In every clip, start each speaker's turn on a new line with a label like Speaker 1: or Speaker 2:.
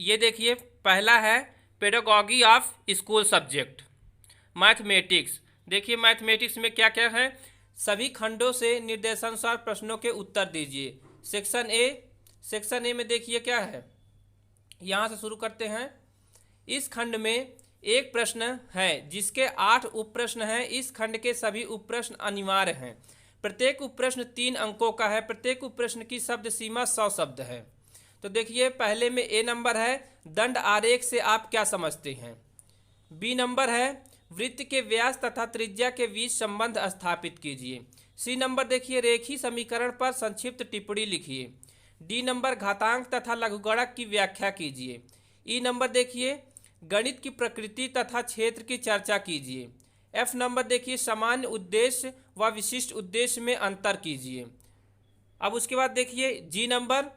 Speaker 1: ये देखिए पहला है pedagogy of school subject mathematics. देखिए मैथमेटिक्स में क्या क्या है, सभी खंडों से निर्देशानुसार प्रश्नों के उत्तर दीजिए। सेक्शन ए में देखिए क्या है, यहाँ से शुरू करते हैं। इस खंड में एक प्रश्न है जिसके 8 उप प्रश्न हैं। इस खंड के सभी उप प्रश्न अनिवार्य हैं। प्रत्येक उप प्रश्न 3 अंकों का है। प्रत्येक उप प्रश्न की शब्द सीमा 100 शब्द है। तो देखिए पहले में ए नंबर है दंड आरेख से आप क्या समझते हैं। बी नंबर है वृत्त के व्यास तथा त्रिज्या के बीच संबंध स्थापित कीजिए। सी नंबर देखिए रेखीय समीकरण पर संक्षिप्त टिप्पणी लिखिए। डी नंबर घातांक तथा लघुगणक की व्याख्या कीजिए। ई नंबर देखिए गणित की प्रकृति तथा क्षेत्र की चर्चा कीजिए। एफ नंबर देखिए सामान्य उद्देश्य व विशिष्ट उद्देश्य में अंतर कीजिए। अब उसके बाद देखिए जी नंबर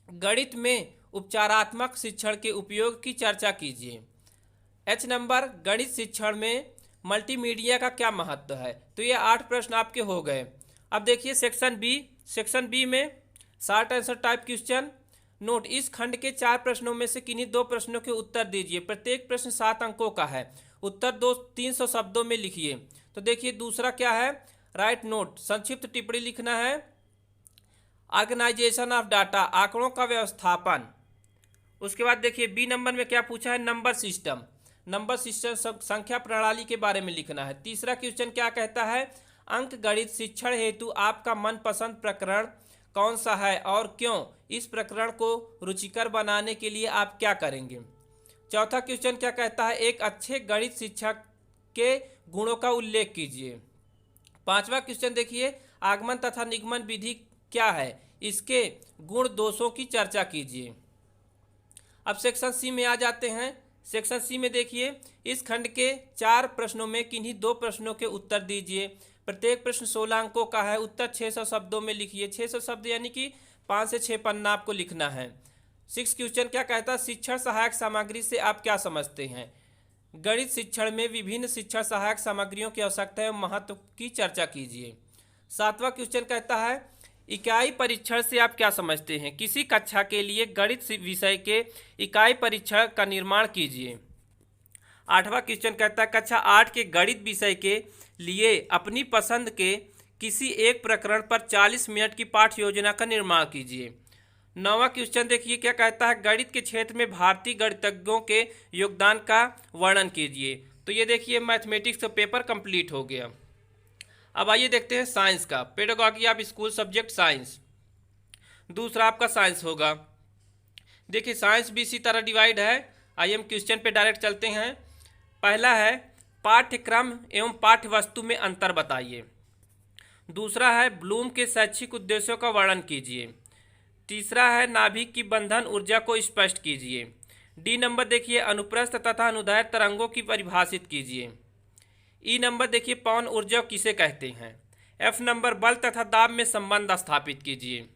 Speaker 1: गणित में उपचारात्मक शिक्षण के उपयोग की चर्चा कीजिए। एच नंबर गणित शिक्षण में मल्टीमीडिया का क्या महत्व है। तो ये 8 प्रश्न आपके हो गए। अब देखिए सेक्शन बी में short answer type question. Note, इस खंड के 4 प्रश्नों में से किन्हीं 2 प्रश्नों के उत्तर दीजिए। प्रत्येक प्रश्न 7 अंकों का है। उत्तर 300 शब्दों में लिखिए। तो देखिए दूसरा क्या है, राइट नोट, संक्षिप्त टिप्पणी लिखना है। ऑर्गेनाइजेशन ऑफ डाटा, आंकड़ों का व्यवस्थापन। उसके बाद देखिए बी नंबर में क्या पूछा है, नंबर सिस्टम संख्या प्रणाली के बारे में लिखना है। तीसरा क्वेश्चन क्या कहता है, अंक गणित शिक्षण हेतु आपका मनपसंद प्रकरण कौन सा है और क्यों, इस प्रकरण को रुचिकर बनाने के लिए आप क्या करेंगे। चौथा क्वेश्चन क्या कहता है, एक अच्छे गणित शिक्षक के गुणों का उल्लेख कीजिए। पांचवा क्वेश्चन देखिए आगमन तथा निगमन विधि क्या है, इसके गुण दोषों की चर्चा कीजिए। अब सेक्शन सी में आ जाते हैं। सेक्शन सी में देखिए इस खंड के 4 प्रश्नों में किन्हीं 2 प्रश्नों के उत्तर दीजिए। प्रत्येक प्रश्न 16 अंकों का है। उत्तर 600 शब्दों में लिखिए। 600 शब्द यानी कि 5 से 6 पन्ना आपको लिखना है। 6 क्वेश्चन क्या कहता है, शिक्षण सहायक सामग्री से आप क्या समझते हैं। गणित शिक्षण में विभिन्न शिक्षण सहायक सामग्रियों की आवश्यकता एवं महत्व की चर्चा कीजिए। 7वां क्वेश्चन कहता है इकाई परीक्षण से आप क्या समझते हैं। किसी कक्षा के लिए गणित विषय के इकाई परीक्षण का निर्माण कीजिए। 8वां क्वेश्चन कहता है कक्षा 8 के गणित विषय के लिए अपनी पसंद के किसी एक प्रकरण पर 40 मिनट की पाठ्य योजना का निर्माण कीजिए। 9वां क्वेश्चन देखिए क्या कहता है, गणित के क्षेत्र में भारतीय गणितज्ञों के योगदान का वर्णन कीजिए। तो ये देखिए मैथमेटिक्स का पेपर कंप्लीट हो गया। अब आइए देखते हैं साइंस का, pedagogy of school subject science. दूसरा आपका साइंस होगा। देखिए साइंस भी इसी तरह डिवाइड है। आइए हम क्वेश्चन पे डायरेक्ट चलते हैं। पहला है पाठ्यक्रम एवं पाठ्य वस्तु में अंतर बताइए। दूसरा है ब्लूम के शैक्षिक उद्देश्यों का वर्णन कीजिए। तीसरा है नाभिक की बंधन ऊर्जा को स्पष्ट कीजिए। डी नंबर देखिए अनुप्रस्थ तथा अनुदैर्घ्य तरंगों की परिभाषित कीजिए। ई नंबर देखिए पवन ऊर्जा किसे कहते हैं। एफ नंबर बल तथा दाब में संबंध स्थापित कीजिए।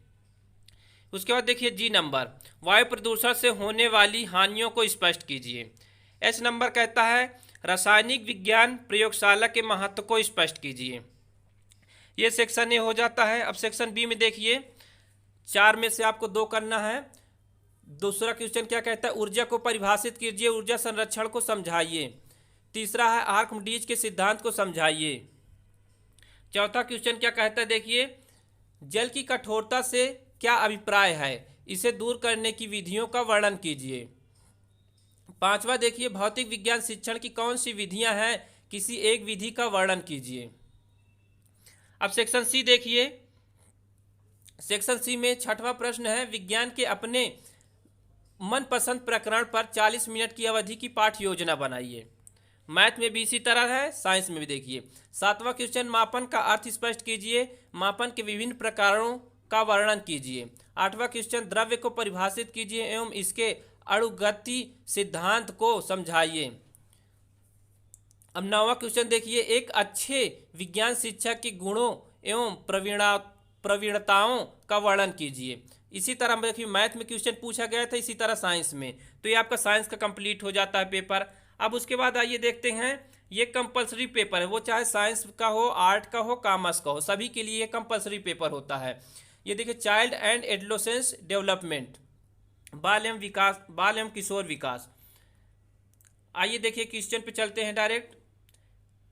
Speaker 1: उसके बाद देखिए जी नंबर वायु प्रदूषण से होने वाली हानियों को स्पष्ट कीजिए। एच नंबर कहता है रासायनिक विज्ञान प्रयोगशाला के महत्व को स्पष्ट कीजिए। ये सेक्शन ए हो जाता है। अब सेक्शन बी में देखिए 4 में से आपको 2 करना है। दूसरा क्वेश्चन क्या कहता है, ऊर्जा को परिभाषित कीजिए, ऊर्जा संरक्षण को समझाइए। तीसरा है आर्किमिडीज के सिद्धांत को समझाइए। चौथा क्वेश्चन क्या कहता है, देखिए जल की कठोरता से क्या अभिप्राय है, इसे दूर करने की विधियों का वर्णन कीजिए। 5वां देखिए भौतिक विज्ञान शिक्षण की कौन सी विधियां हैं, किसी एक विधि का वर्णन कीजिए। अब सेक्शन सी देखिए, सेक्शन सी में 6वां प्रश्न है विज्ञान के अपने मनपसंद प्रकरण पर 40 मिनट की अवधि की पाठ्य योजना बनाइए। मैथ में भी इसी तरह है, साइंस में भी देखिए। 7वां क्वेश्चन मापन का अर्थ स्पष्ट कीजिए, मापन के विभिन्न प्रकारों का वर्णन कीजिए। 8वां क्वेश्चन द्रव्य को परिभाषित कीजिए एवं इसके अणुगति सिद्धांत को समझाइए। अब 9वां क्वेश्चन देखिए एक अच्छे विज्ञान शिक्षक के गुणों एवं प्रवीणताओं का वर्णन कीजिए। इसी तरह देखिए मैथ में क्वेश्चन पूछा गया था, इसी तरह साइंस में। तो ये आपका साइंस का कंप्लीट हो जाता है पेपर। अब उसके बाद आइए देखते हैं, ये कंपलसरी पेपर है, वो चाहे साइंस का हो, आर्ट का हो, कॉमर्स का हो, सभी के लिए ये कंपलसरी पेपर होता है। ये देखिए चाइल्ड एंड एडोलेसेंस डेवलपमेंट, बाल एवं किशोर विकास। आइए देखिए क्वेश्चन पे चलते हैं डायरेक्ट।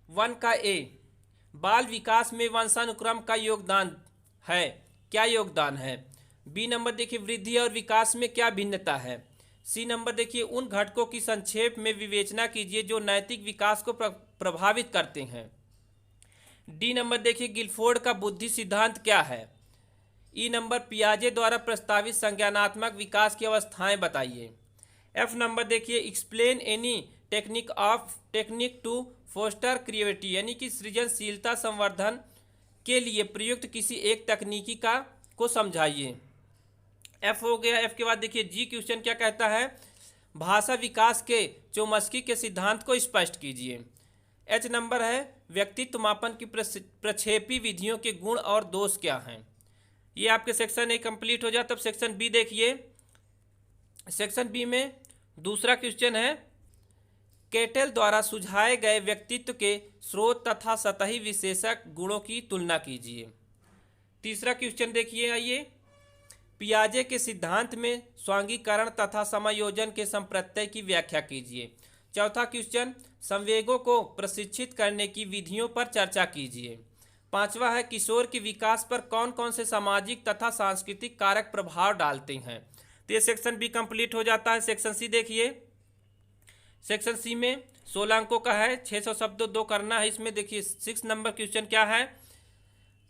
Speaker 1: 1 का ए, बाल विकास में वंशानुक्रम का योगदान है, क्या योगदान है? बी नंबर देखिए, वृद्धि और विकास में क्या भिन्नता है? सी नंबर देखिए, उन घटकों की संक्षेप में विवेचना कीजिए जो नैतिक विकास को प्रभावित करते हैं। डी नंबर देखिए, गिलफोर्ड का बुद्धि सिद्धांत क्या है? ई नंबर, पियाजे द्वारा प्रस्तावित संज्ञानात्मक विकास की अवस्थाएं बताइए। एफ नंबर देखिए, explain any technique to foster creativity, यानी कि सृजनशीलता संवर्धन के लिए प्रयुक्त किसी एक तकनीकी को समझाइए। एफ हो गया। एफ के बाद देखिए जी क्वेश्चन क्या कहता है? भाषा विकास के चोम्स्की के सिद्धांत को स्पष्ट कीजिए। एच नंबर है, व्यक्तित्व मापन की प्रक्षेपी विधियों के गुण और दोष क्या हैं? ये आपके सेक्शन ए कंप्लीट हो जाए। तब सेक्शन बी देखिए। सेक्शन बी में दूसरा क्वेश्चन है, केटेल द्वारा सुझाए गए व्यक्तित्व के स्रोत तथा सतही विशेषक गुणों की तुलना कीजिए। तीसरा क्वेश्चन देखिए, आइए, पियाजे के सिद्धांत में स्वांगीकरण तथा समायोजन के संप्रत्यय की व्याख्या कीजिए। चौथा क्वेश्चन, संवेगों को प्रशिक्षित करने की विधियों पर चर्चा कीजिए। पांचवा है, किशोर के विकास पर कौन कौन से सामाजिक तथा सांस्कृतिक कारक प्रभाव डालते हैं? तो ये सेक्शन बी कंप्लीट हो जाता है। सेक्शन सी देखिए। सेक्शन सी में 16 अंकों का है, 600 शब्द 2 करना है। इसमें देखिए 6 नंबर क्वेश्चन क्या है?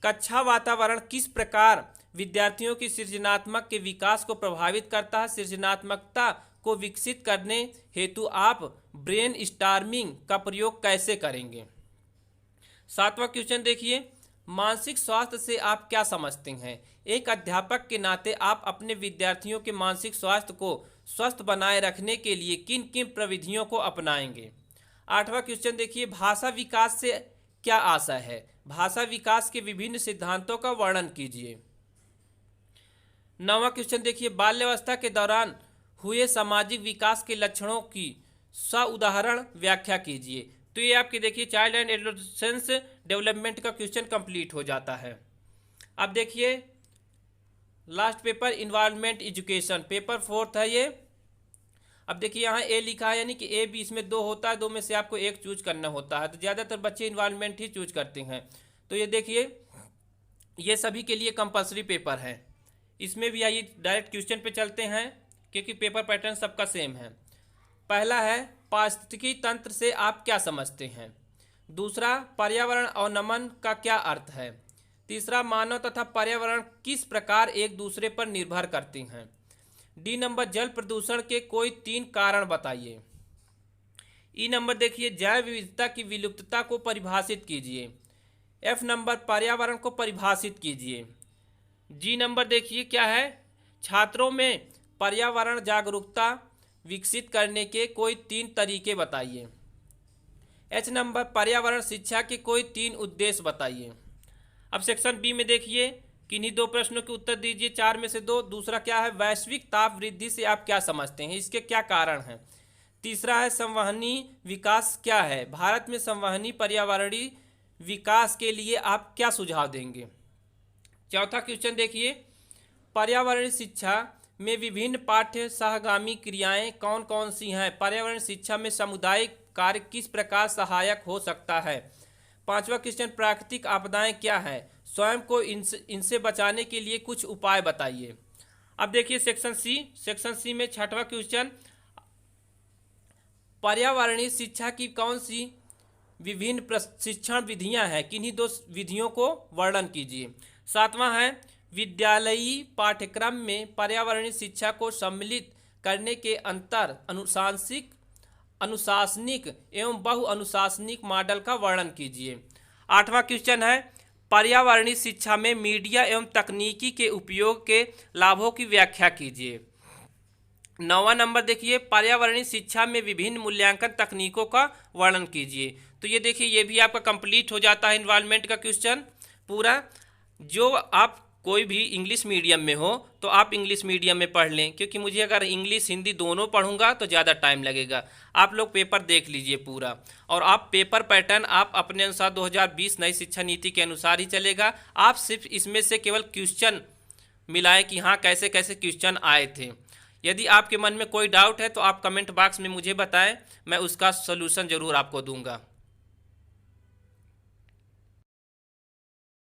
Speaker 1: कक्षा वातावरण किस प्रकार विद्यार्थियों की सृजनात्मक के विकास को प्रभावित करता है? सृजनात्मकता को विकसित करने हेतु आप ब्रेन स्टॉर्मिंग का प्रयोग कैसे करेंगे? 7वां क्वेश्चन देखिए, मानसिक स्वास्थ्य से आप क्या समझते हैं? एक अध्यापक के नाते आप अपने विद्यार्थियों के मानसिक स्वास्थ्य को स्वस्थ बनाए रखने के लिए किन किन प्रविधियों को अपनाएंगे? 8वां क्वेश्चन देखिए, भाषा विकास से क्या आशा है? भाषा विकास के विभिन्न सिद्धांतों का वर्णन कीजिए। 9वां क्वेश्चन देखिए, बाल्यावस्था के दौरान हुए सामाजिक विकास के लक्षणों की उदाहरण व्याख्या कीजिए। तो ये आपके देखिए चाइल्ड एंड एडोलेसेंस डेवलपमेंट का क्वेश्चन कंप्लीट हो जाता है। अब देखिए last paper, environment education, paper 4 है ये। अब देखिए यहाँ ए लिखा है, यानी कि ए बी, इसमें 2 होता है, 2 में से आपको एक चूज करना होता है। तो ज़्यादातर बच्चे इन्वायरमेंट ही चूज करते हैं। तो ये देखिए ये सभी के लिए कंपलसरी पेपर है। इसमें भी आइए डायरेक्ट क्वेश्चन पे चलते हैं, क्योंकि पेपर पैटर्न सबका सेम है। पहला है, पारिस्थितिकी तंत्र से आप क्या समझते हैं? दूसरा, पर्यावरण अवनमन का क्या अर्थ है? तीसरा, मानव तथा पर्यावरण किस प्रकार एक दूसरे पर निर्भर करते हैं? डी नंबर, जल प्रदूषण के कोई 3 कारण बताइए। ई नंबर देखिए, जैव विविधता की विलुप्तता को परिभाषित कीजिए। एफ नंबर, पर्यावरण को परिभाषित कीजिए। जी नंबर देखिए क्या है, छात्रों में पर्यावरण जागरूकता विकसित करने के कोई 3 तरीके बताइए। एच नंबर, पर्यावरण शिक्षा के कोई 3 उद्देश्य बताइए। अब सेक्शन बी में देखिए, किन्हीं 2 प्रश्नों के उत्तर दीजिए, 4 में से 2। दूसरा क्या है, वैश्विक ताप वृद्धि से आप क्या समझते हैं, इसके क्या कारण हैं? तीसरा है, संवहनी विकास क्या है? भारत में संवहनी पर्यावरणीय विकास के लिए आप क्या सुझाव देंगे? चौथा क्वेश्चन देखिए, पर्यावरणीय शिक्षा में विभिन्न पाठ्य सहगामी क्रियाएं कौन कौन सी हैं? पर्यावरण शिक्षा में सामुदायिक कार्य किस प्रकार सहायक हो सकता है? 5वां क्वेश्चन, प्राकृतिक आपदाएं क्या है? स्वयं को इनसे बचाने के लिए कुछ उपाय बताइए। अब देखिए सेक्शन सी में 6वां क्वेश्चन, पर्यावरणीय शिक्षा की कौन सी विभिन्न प्रशिक्षण विधियां हैं? किन्हीं 2 विधियों को वर्णन कीजिए। 7वां है, विद्यालयी पाठ्यक्रम में पर्यावरणीय शिक्षा को सम्मिलित करने के अंतर अनुशासनिक एवं बहुअनुशासनिक मॉडल का वर्णन कीजिए। 8वां क्वेश्चन है, पर्यावरणीय शिक्षा में मीडिया एवं तकनीकी के उपयोग के लाभों की व्याख्या कीजिए। 9वां नंबर देखिए, पर्यावरणीय शिक्षा में विभिन्न मूल्यांकन तकनीकों का वर्णन कीजिए। तो ये देखिए ये भी आपका कंप्लीट हो जाता है इन्वायरमेंट का क्वेश्चन पूरा। जो आप कोई भी इंग्लिश मीडियम में हो तो आप इंग्लिश मीडियम में पढ़ लें, क्योंकि मुझे अगर इंग्लिश हिंदी दोनों पढ़ूंगा तो ज़्यादा टाइम लगेगा। आप लोग पेपर देख लीजिए पूरा, और आप पेपर पैटर्न आप अपने अनुसार 2020 नई शिक्षा नीति के अनुसार ही चलेगा। आप सिर्फ इसमें से केवल क्वेश्चन मिलाएं कि हाँ कैसे कैसे क्वेश्चन आए थे। यदि आपके मन में कोई डाउट है तो आप कमेंट बॉक्स में मुझे बताएं, मैं उसका सलूशन ज़रूर आपको दूंगा।